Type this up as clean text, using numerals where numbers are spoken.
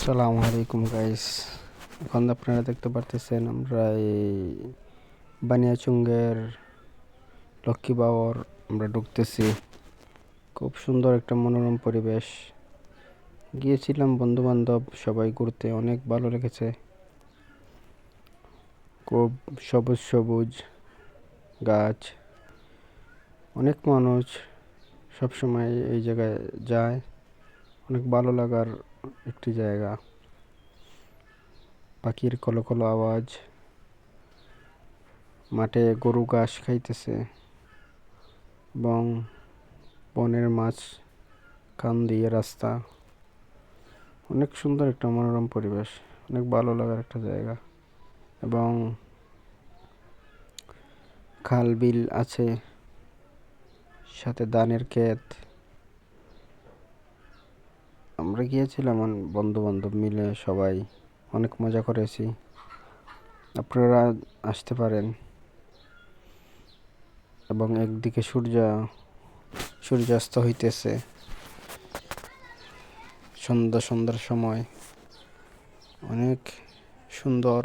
আসসালামু আলাইকুম গাইস। এখন আপনারা দেখতে পারতেছেন আমরা এই বানিয়াচুঙ্গের লক্ষ্মী বাবর আমরা ঢুকতেছি। খুব সুন্দর একটা মনোরম পরিবেশ। গিয়েছিলাম বন্ধু বান্ধব সবাই ঘুরতে, অনেক ভালো লেগেছে। খুব সবুজ সবুজ গাছ, অনেক মানুষ সবসময় এই জায়গায় যায়। অনেক ভালো লাগার একটি জায়গা। পাখির কলকল আওয়াজ, মাঠে গরু ঘাস খাইতেছে এবং বনের মাছ কান দিয়ে রাস্তা। অনেক সুন্দর একটা মনোরম পরিবেশ, অনেক ভালো লাগার একটা জায়গা। এবং খাল বিল আছে, সাথে ধানের ক্ষেত। আমরা গিয়েছিলাম বন্ধু বান্ধব মিলে, সবাই অনেক মজা করেছি। আপনারা আসতে পারেন। এবং একদিকে সূর্যাস্ত হইতেছে সন্ধ্যার সময়, অনেক সুন্দর।